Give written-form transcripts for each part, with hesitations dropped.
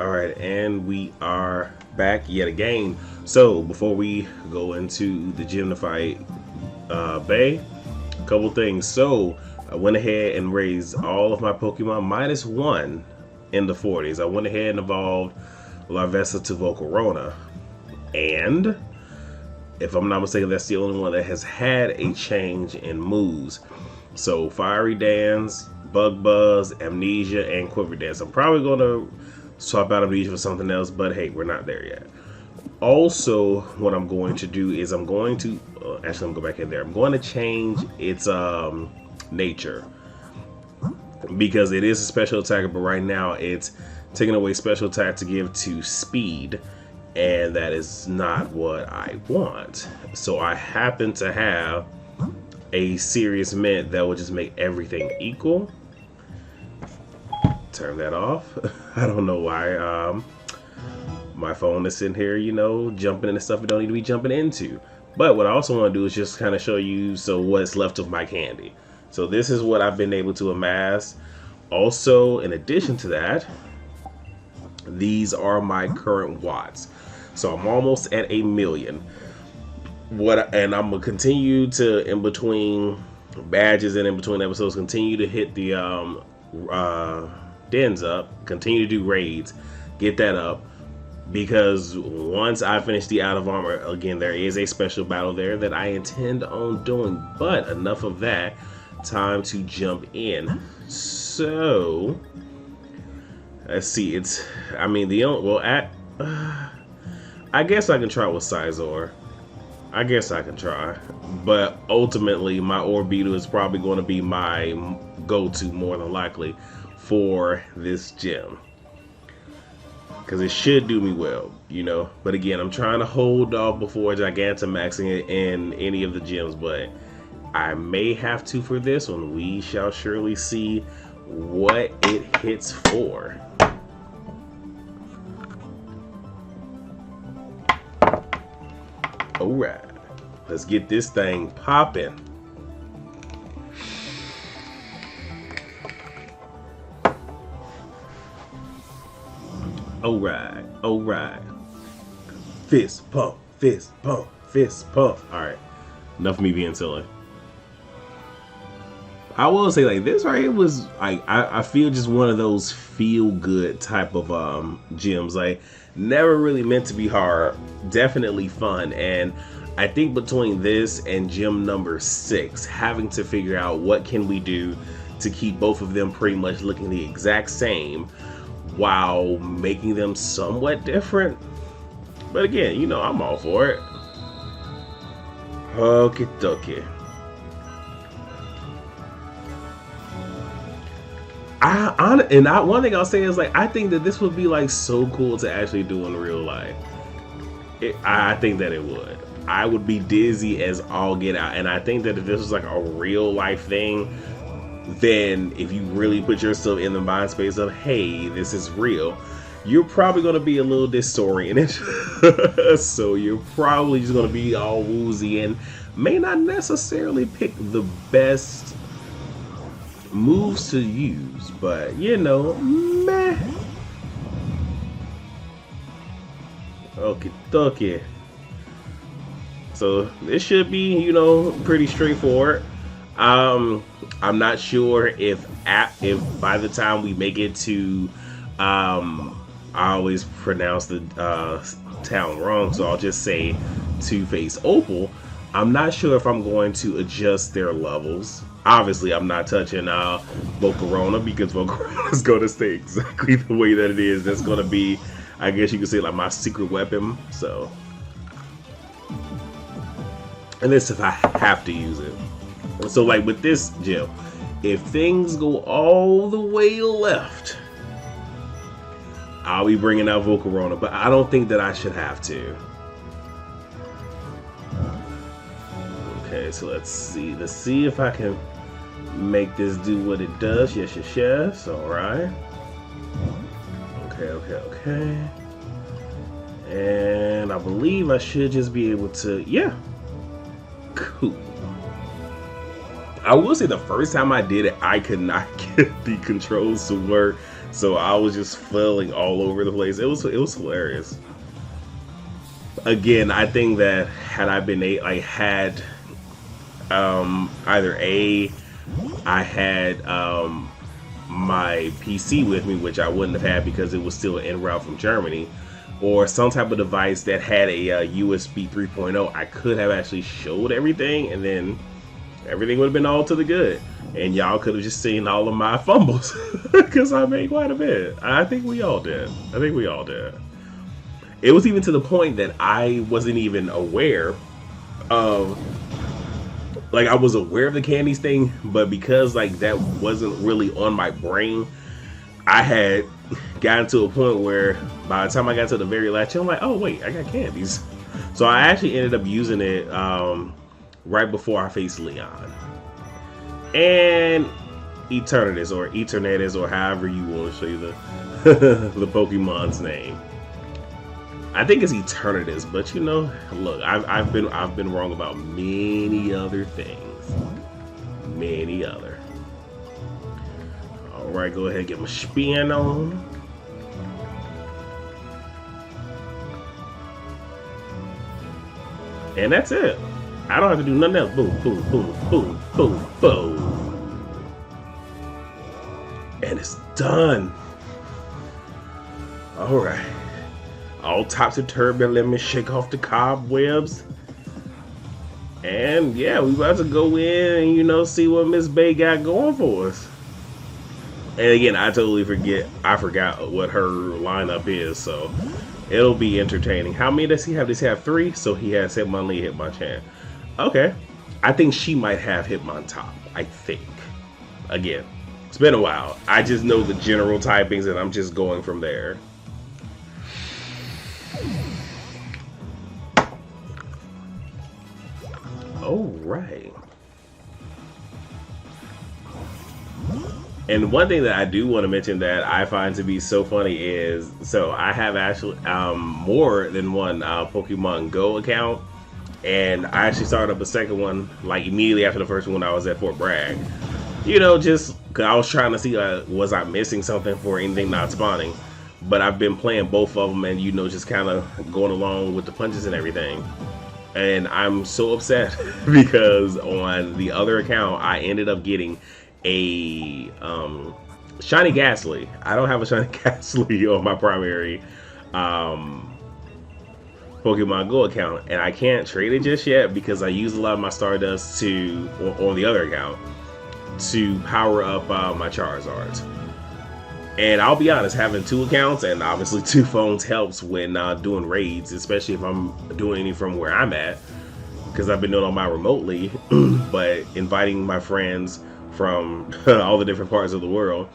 All right, and we are back yet again. So before we go into the Gymnified Bay, a couple things. So I went ahead and raised all of my Pokemon -1 in the 40s. I went ahead and evolved Larvesta to Volcarona, and if I'm not mistaken, that's the only one that has had a change in moves. So Fiery Dance, Bug Buzz, Amnesia, and Quiver Dance. I'm probably going to swap out Amnesia for something else, but hey, we're not there yet. Also, what I'm going to do is I'm going to actually, I'm going to go back in there. I'm going to change its nature, because it is a special attacker, but right now it's taking away special attack to give to speed, and that is not what I want. So I happen to have a serious mint that will just make everything equal. Turn that off. I don't know why my phone is sitting here, you know, jumping into stuff it don't need to be jumping into. But what I also want to do is just kind of show you what's left of my candy. So this is what I've been able to amass. Also, in addition to that, these are my current watts. So I'm almost at 1,000,000. And I'm gonna continue to, in between badges and in between episodes, continue to hit the dens up, continue to do raids, get that up, because once I finish the out of armor, again, there is a special battle there that I intend on doing. But enough of that, time to jump in. So let's see. I guess I can try with Sizor. I guess I can try, but ultimately my Orbeetle is probably going to be my go-to more than likely for this gym, because it should do me well, you know. But again, I'm trying to hold off before Gigantamaxing it in any of the gyms, but I may have to for this one. We shall surely see what it hits for. Alright, let's get this thing popping. Alright, alright. Fist pump, fist pump, fist pump. Alright, enough of me being silly. I will say, like, this right here was, I feel just one of those feel good type of gyms. Like, never really meant to be hard, definitely fun. And I think between this and gym number 6, having to figure out what can we do to keep both of them pretty much looking the exact same while making them somewhat different. But again, you know, I'm all for it. Okie dokie. One thing I'll say is, like, I think that this would be like so cool to actually do in real life. I think that it would. I would be dizzy as all get out, and I think that if this was like a real life thing, then if you really put yourself in the mind space of, hey, this is real, you're probably going to be a little disoriented. So you're probably just going to be all woozy and may not necessarily pick the best moves to use, but you know, meh. Okie dokie. So this should be, you know, pretty straightforward. I'm not sure if by the time we make it to, I always pronounce the town wrong, so I'll just say Two-Face Opal. I'm not sure if I'm going to adjust their levels. Obviously, I'm not touching Volcarona, because Volcarona is going to stay exactly the way that it is. That's going to be, I guess you could say, like my secret weapon. So, and this if I have to use it. So, like with this gym, if things go all the way left, I'll be bringing out Volcarona, but I don't think that I should have to. Okay, so let's see if I can make this do what it does. Yes. All right. Okay. And I believe I should just be able to, yeah. Cool. I will say the first time I did it, I could not get the controls to work So I was just flailing all over the place. It was hilarious. Again, I think that had I been had either I had my PC with me, which I wouldn't have had because it was still en route from Germany, or some type of device that had a USB 3.0, I could have actually showed everything, and then everything would have been all to the good, and y'all could have just seen all of my fumbles because I made quite a bit. I think we all did. It was even to the point that I wasn't even aware of, like, I was aware of the candies thing, but because like that wasn't really on my brain, I had gotten to a point where by the time I got to the very last year, I'm like, oh wait, I got candies. So I actually ended up using it right before I faced Leon. And Eternatus, or however you want to say the Pokemon's name. I think it's Eternatus, but you know, look, I've been wrong about many other things. Many other. Alright, go ahead and get my spin on. And that's it. I don't have to do nothing else. Boom, boom, boom, boom, boom, boom. And it's done. Alright. All topsy-turvy, let me shake off the cobwebs. And yeah, we about to go in and, you know, see what Miss Bay got going for us. And again, I forgot what her lineup is, so it'll be entertaining. How many does he have? Does he have 3? So he has Hitmonlee, Hitmonchan. Okay. I think she might have Hitmontop, I think. Again, it's been a while. I just know the general typings and I'm just going from there. All right. And one thing that I do want to mention that I find to be so funny is, so I have actually more than one Pokemon Go account, and I actually started up a second one like immediately after the first one when I was at Fort Bragg. You know, just because I was trying to see was I missing something for anything not spawning. But I've been playing both of them and, you know, just kind of going along with the punches and everything. And I'm so upset because on the other account, I ended up getting a Shiny Ghastly. I don't have a Shiny Ghastly on my primary Pokemon Go account, and I can't trade it just yet because I use a lot of my Stardust on the other account to power up my Charizards. And I'll be honest, having 2 accounts and obviously 2 phones helps when doing raids, especially if I'm doing any from where I'm at, because I've been doing all mine remotely. But inviting my friends from all the different parts of the world,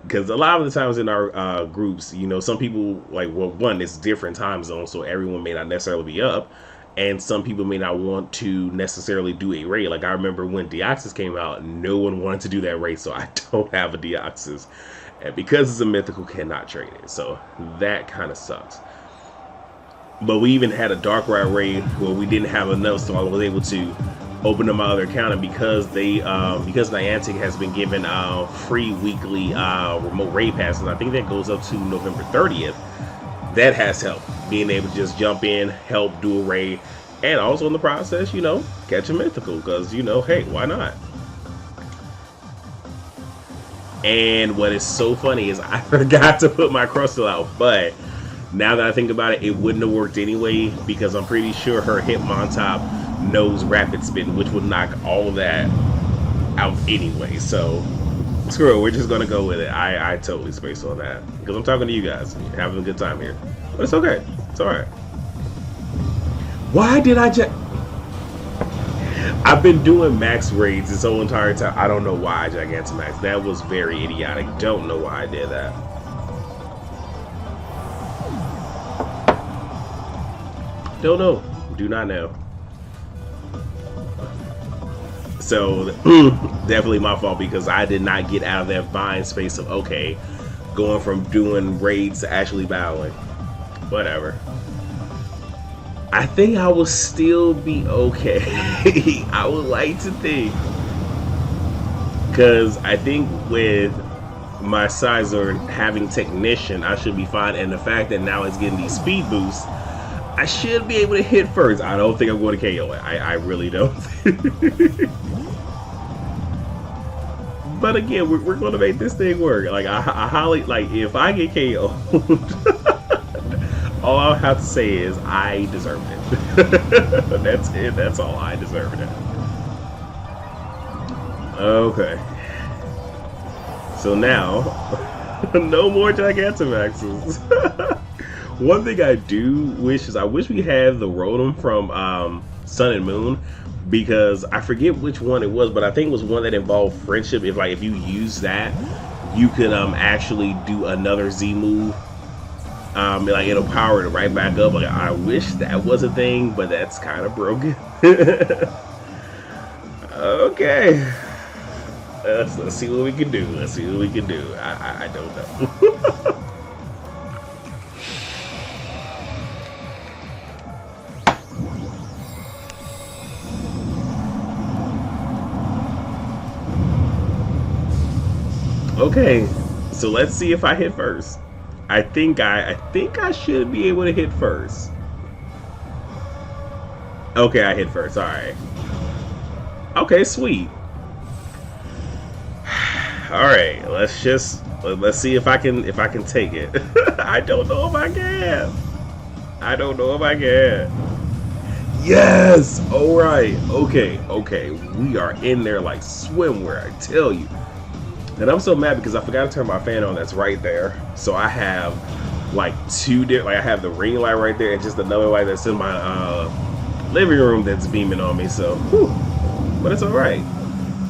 because a lot of the times in our groups, you know, some people, like, well, one, it's different time zones, so everyone may not necessarily be up, and some people may not want to necessarily do a raid. Like, I remember when Deoxys came out, no one wanted to do that raid, so I don't have a Deoxys. And because it's a mythical, cannot trade it. So that kind of sucks. But we even had a Darkrai raid where we didn't have enough, so I was able to open up my other account. And because Niantic has been given free weekly remote raid passes, I think that goes up to November 30th. That has helped, being able to just jump in, help do a raid, and also in the process, you know, catch a mythical. Because, you know, hey, why not? And what is so funny is I forgot to put my Crustle out, but now that I think about it, it wouldn't have worked anyway, because I'm pretty sure her Hitmontop knows Rapid Spin, which would knock all of that out anyway. So screw it, we're just gonna go with it. I totally spaced on that because I'm talking to you guys, having a good time here, but it's okay. It's all right. Why did I just? I've been doing max raids this whole entire time. I don't know why I Gigantamax. That was very idiotic. Don't know why I did that. Don't know. Do not know. So definitely my fault because I did not get out of that bind space of, okay, going from doing raids to actually battling. Whatever. I think I will still be okay. I would like to think, because I think with my Sizor having technician, I should be fine. And the fact that now it's getting these speed boosts, I should be able to hit first. I don't think I'm going to KO it. I really don't. But again, we're going to make this thing work. Like I highly like if I get KO, all I'll have to say is I deserved it. That's it. That's all. I deserved it. Okay. So now, no more Gigantamaxes. One thing I do wish is I wish we had the Rotom from Sun and Moon, because I forget which one it was, but I think it was one that involved friendship. If you use that, you could actually do another Z move. Like it'll power it right back up. Like I wish that was a thing, but that's kind of broken. Okay. Let's see what we can do. Let's see what we can do. I don't know. Okay, so let's see if I hit first. I think I should be able to hit first. Okay, I hit first. All right. Okay, sweet. All right, let's see if I can take it. I don't know if I can. I don't know if I can. Yes. All right. Okay. We are in there like swimwear. I tell you. And I'm so mad because I forgot to turn my fan on. That's right there. So I have like two different. Like I have the ring light right there, and just another light that's in my living room that's beaming on me. So, whew. But it's all right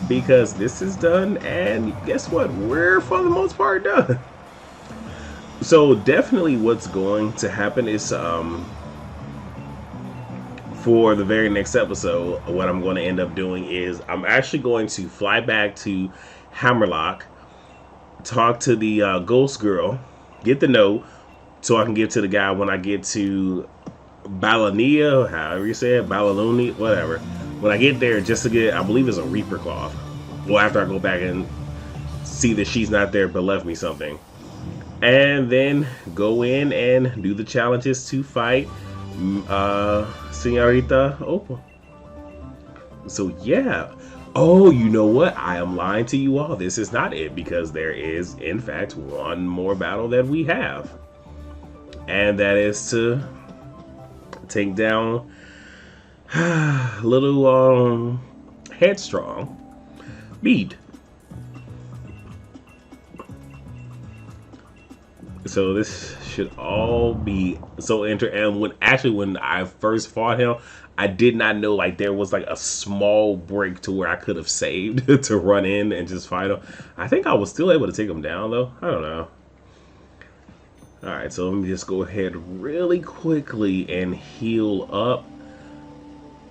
because this is done, and guess what? We're for the most part done. So definitely, what's going to happen is for the very next episode, what I'm going to end up doing is I'm actually going to fly back to Hammerlock, talk to the ghost girl, get the note so I can give to the guy when I get to Balania, however you say it, Balaluni, whatever. When I get there, just to get, I believe it's a Reaper Cloth. Well, after I go back and see that she's not there but left me something. And then go in and do the challenges to fight Senorita Opal. So yeah. Oh, you know what? I am lying to you all. This is not it, because there is, in fact, one more battle that we have. And that is to take down little headstrong Bead. So this should all be so and when I first fought him, I did not know like there was like a small break to where I could have saved to run in and just fight him. I think I was still able to take him down though. I don't know. Alright, so let me just go ahead really quickly and heal up.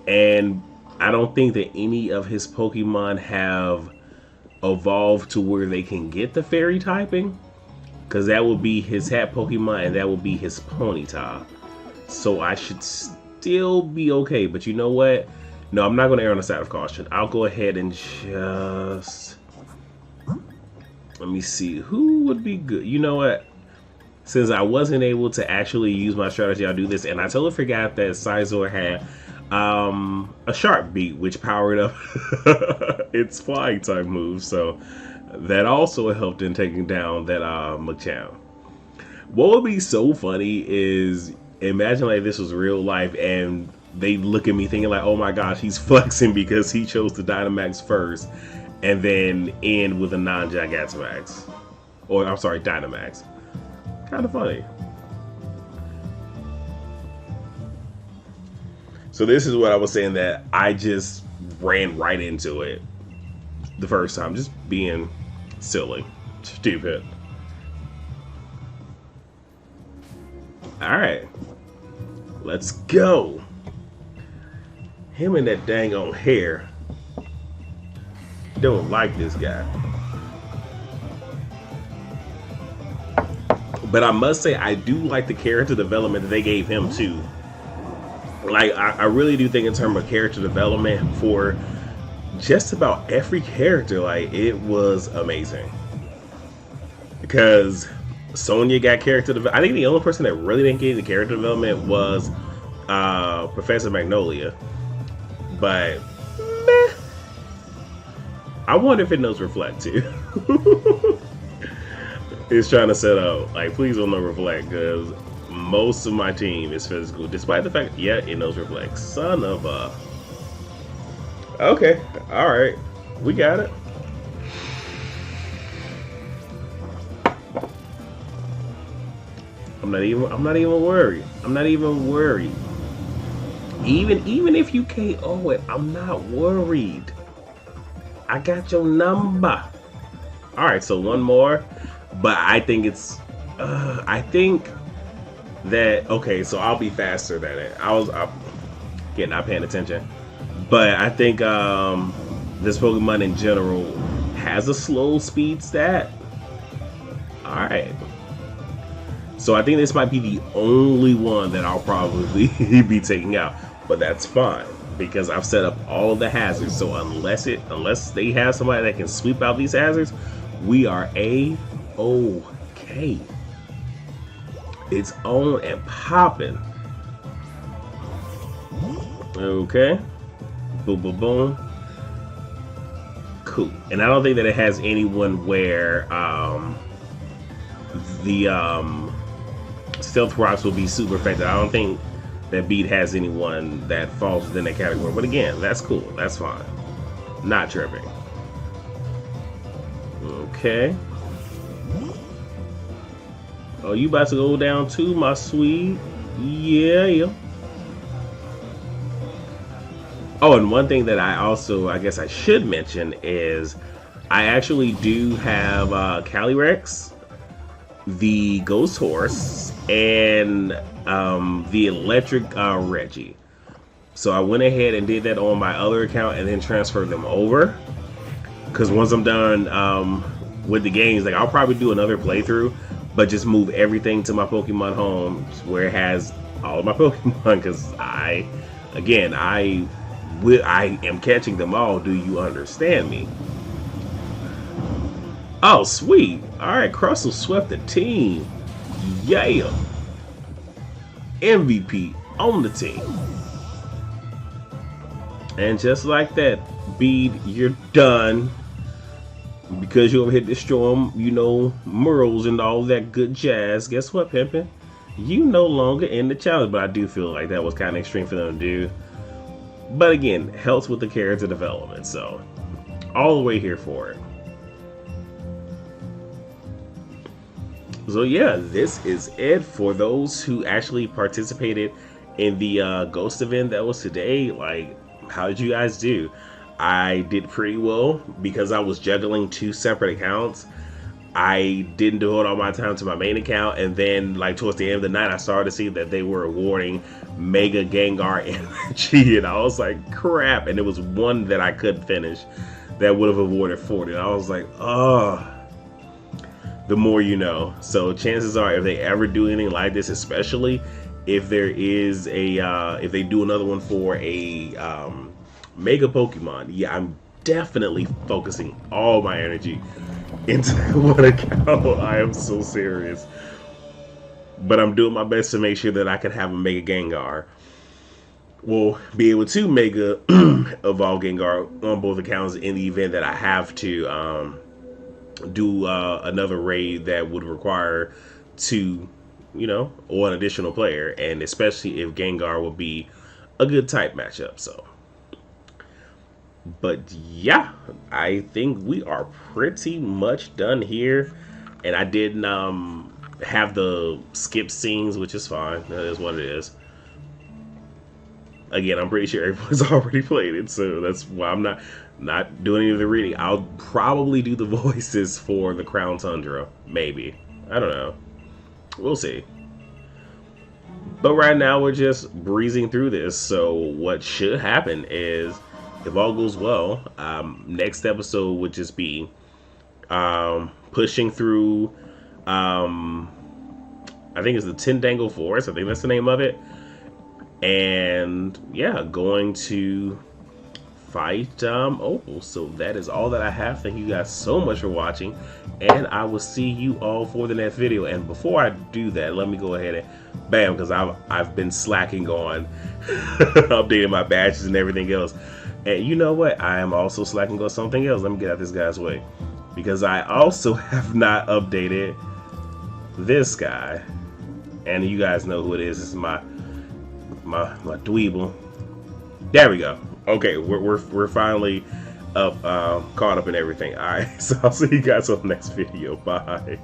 And I don't think that any of his Pokemon have evolved to where they can get the fairy typing. Because that will be his hat Pokemon and that will be his Ponyta. So I should still be okay. But you know what? No, I'm not going to err on the side of caution. I'll go ahead and just... Let me see. Who would be good? You know what? Since I wasn't able to actually use my strategy, I'll do this. And I totally forgot that Sizor had a Sharp Beat, which powered up its flying type move. So... that also helped in taking down that Machamp. What would be so funny is imagine like this was real life and they look at me thinking like, oh my gosh, he's flexing because he chose the Dynamax first and then end with a non-Gigantamax. Or I'm sorry, Dynamax. Kind of funny. So this is what I was saying, that I just ran right into it the first time, just being silly, stupid. Alright, let's go. Him and that dang on hair. Don't like this guy. But I must say, I do like the character development that they gave him too. Like, I really do think in terms of character development for just about every character, like, it was amazing. because Sonya got character development. I think the only person that really didn't get the character development was Professor Magnolia. But meh. I wonder if it knows Reflect too. It's trying to set up like, please don't know Reflect, because most of my team is physical, despite the fact, yeah, it knows Reflect. Son of a. Okay, all right, we got it. I'm not even worried. I'm not even worried. Even if you KO it, I'm not worried. I got your number. All right, so one more, but I think it's. I think that okay. So I'll be faster than it. I'm not paying attention, but I think this Pokemon in general has a slow speed stat. All right. So I think this might be the only one that I'll probably be taking out, but that's fine because I've set up all of the hazards. So unless they have somebody that can sweep out these hazards, we are A-okay. It's on and popping. Okay. Boom, boom, boom. Cool. And I don't think that it has anyone where the Stealth Rocks will be super effective. I don't think that Beat has anyone that falls within that category. But again, that's cool. That's fine. Not tripping. Okay. Oh, you about to go down too, my sweet? Yeah. Oh, and one thing that I guess I should mention is I actually do have Calyrex, the Ghost Horse, and the Electric Reggie. So I went ahead and did that on my other account and then transferred them over. Because once I'm done with the games, like I'll probably do another playthrough, but just move everything to my Pokemon home where it has all of my Pokemon. Because I am catching them all. Do you understand me? Oh, sweet. Alright, Crustle swept the team. Yeah. MVP on the team. And just like that, Bead, you're done. Because you over here destroying, Murals and all that good jazz. Guess what, Pimpin'? You no longer in the challenge. But I do feel like that was kind of extreme for them to do. But again, helps with the character development. So, all the way here for it. So yeah, this is it for those who actually participated in the Ghost event that was today. Like, how did you guys do? I did pretty well because I was juggling 2 separate accounts. I didn't devote all my time to my main account, and then like towards the end of the night, I started to see that they were awarding Mega Gengar energy, and I was like, crap. And there was one that I couldn't finish that would have awarded 40. And I was like, oh. The more you know. So chances are, if they ever do anything like this, especially if there is if they do another one for a Mega Pokemon, yeah, I'm definitely focusing all my energy into one account. I am so serious. But I'm doing my best to make sure that I can have a Mega Gengar. Well, be able to Mega Evolve Gengar on both accounts in the event that I have to do another raid that would require 2, or an additional player, and especially if Gengar would be a good type matchup. So, but yeah, I think we are pretty much done here, and I didn't have the skip scenes, which is fine. That is what it is. Again, I'm pretty sure everyone's already played it, so that's why I'm not doing any of the reading. I'll probably do the voices for the Crown Tundra, maybe. I don't know. We'll see. But right now we're just breezing through this. So what should happen is, if all goes well, next episode would just be pushing through. I think it's the Tendangle Forest. I think that's the name of it. And yeah, going to fight opal. So that is all that I have. Thank you guys so much for watching, and I will see you all for the next video. And before I do that, let me go ahead and bam, because I've been slacking on updating my badges and everything else. And you know what? I am also slacking on something else. Let me get out this guy's way, because I also have not updated this guy. And you guys know who it is. It's my dweeble. There we go. Okay, we're finally up, caught up in everything. All right, so I'll see you guys on the next video. Bye.